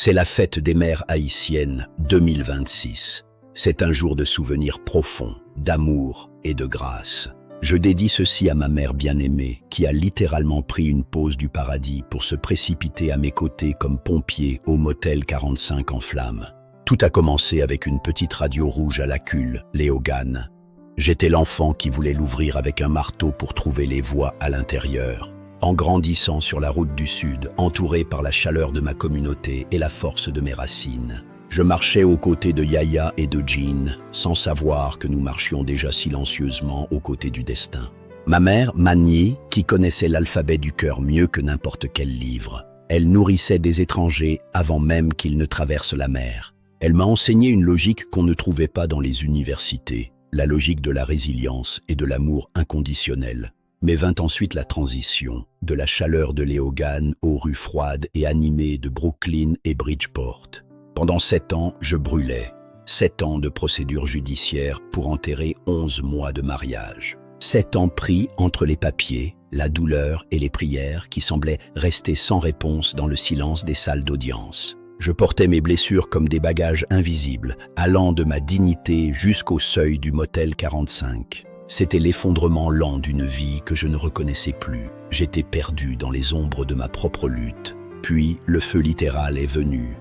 C'est la fête des mères haïtiennes 2026. C'est un jour de souvenirs profonds, d'amour et de grâce. Je dédie ceci à ma mère bien-aimée, qui a littéralement pris une pause du paradis pour se précipiter à mes côtés comme pompier au motel 45 en flammes. Tout a commencé avec une petite radio rouge à la culle, Léogane. J'étais l'enfant qui voulait l'ouvrir avec un marteau pour trouver les voies à l'intérieur. En grandissant sur la route du Sud, entouré par la chaleur de ma communauté et la force de mes racines, je marchais aux côtés de Yaya et de Jean, sans savoir que nous marchions déjà silencieusement aux côtés du destin. Ma mère, Mani, qui connaissait l'alphabet du cœur mieux que n'importe quel livre, elle nourrissait des étrangers avant même qu'ils ne traversent la mer. Elle m'a enseigné une logique qu'on ne trouvait pas dans les universités, la logique de la résilience et de l'amour inconditionnel. Mais vint ensuite la transition, de la chaleur de Léogane aux rues froides et animées de Brooklyn et Bridgeport. Pendant 7 ans, je brûlais. 7 ans de procédure judiciaire pour enterrer 11 mois de mariage. 7 ans pris entre les papiers, la douleur et les prières qui semblaient rester sans réponse dans le silence des salles d'audience. Je portais mes blessures comme des bagages invisibles, allant de ma dignité jusqu'au seuil du motel 45. C'était l'effondrement lent d'une vie que je ne reconnaissais plus. J'étais perdu dans les ombres de ma propre lutte. Puis le feu littéral est venu.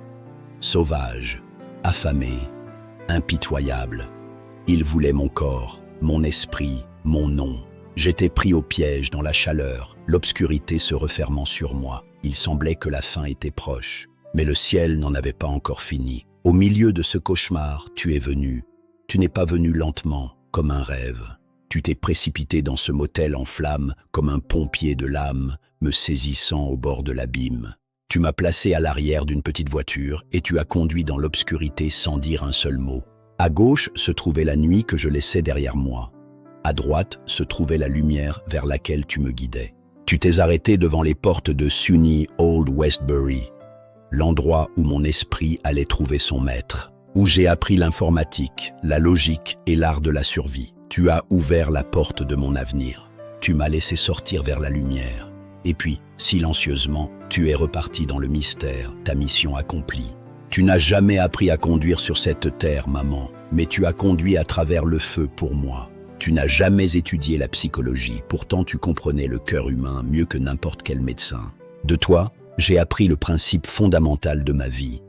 Sauvage, affamé, impitoyable. Il voulait mon corps, mon esprit, mon nom. J'étais pris au piège dans la chaleur, l'obscurité se refermant sur moi. Il semblait que la fin était proche. Mais le ciel n'en avait pas encore fini. Au milieu de ce cauchemar, tu es venu. Tu n'es pas venu lentement, comme un rêve. Tu t'es précipité dans ce motel en flammes comme un pompier de l'âme, me saisissant au bord de l'abîme. Tu m'as placé à l'arrière d'une petite voiture et tu as conduit dans l'obscurité sans dire un seul mot. À gauche se trouvait la nuit que je laissais derrière moi. À droite se trouvait la lumière vers laquelle tu me guidais. Tu t'es arrêté devant les portes de SUNY Old Westbury, l'endroit où mon esprit allait trouver son maître, où j'ai appris l'informatique, la logique et l'art de la survie. Tu as ouvert la porte de mon avenir. Tu m'as laissé sortir vers la lumière. Et puis, silencieusement, tu es reparti dans le mystère, ta mission accomplie. Tu n'as jamais appris à conduire sur cette terre, maman, mais tu as conduit à travers le feu pour moi. Tu n'as jamais étudié la psychologie, pourtant tu comprenais le cœur humain mieux que n'importe quel médecin. De toi, j'ai appris le principe fondamental de ma vie.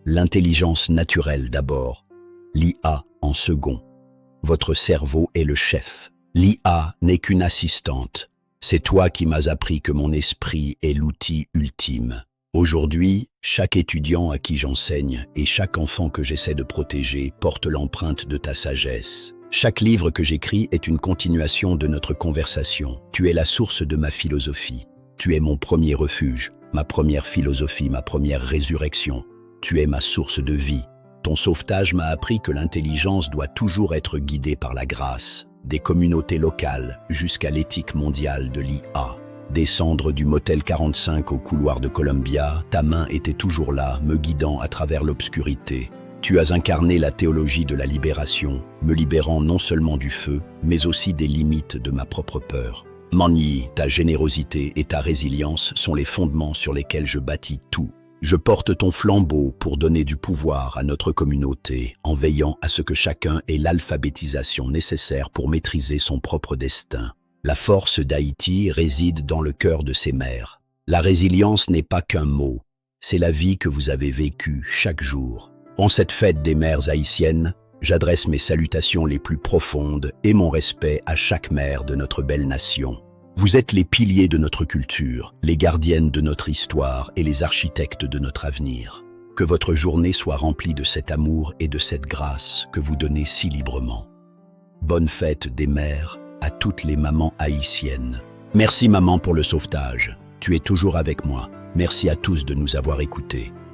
L'intelligence naturelle d'abord, l'IA en second. Votre cerveau est le chef. L'IA n'est qu'une assistante. C'est toi qui m'as appris que mon esprit est l'outil ultime. Aujourd'hui, chaque étudiant à qui j'enseigne et chaque enfant que j'essaie de protéger porte l'empreinte de ta sagesse. Chaque livre que j'écris est une continuation de notre conversation. Tu es la source de ma philosophie. Tu es mon premier refuge, ma première philosophie, ma première résurrection. Tu es ma source de vie. Ton sauvetage m'a appris que l'intelligence doit toujours être guidée par la grâce, des communautés locales jusqu'à l'éthique mondiale de l'IA. Descendre du motel 45 au couloir de Columbia, ta main était toujours là, me guidant à travers l'obscurité. Tu as incarné la théologie de la libération, me libérant non seulement du feu, mais aussi des limites de ma propre peur. Mani, ta générosité et ta résilience sont les fondements sur lesquels je bâtis tout. Je porte ton flambeau pour donner du pouvoir à notre communauté en veillant à ce que chacun ait l'alphabétisation nécessaire pour maîtriser son propre destin. La force d'Haïti réside dans le cœur de ses mères. La résilience n'est pas qu'un mot, c'est la vie que vous avez vécue chaque jour. En cette fête des mères haïtiennes, j'adresse mes salutations les plus profondes et mon respect à chaque mère de notre belle nation. Vous êtes les piliers de notre culture, les gardiennes de notre histoire et les architectes de notre avenir. Que votre journée soit remplie de cet amour et de cette grâce que vous donnez si librement. Bonne fête des mères à toutes les mamans haïtiennes. Merci maman pour le sauvetage. Tu es toujours avec moi. Merci à tous de nous avoir écoutés.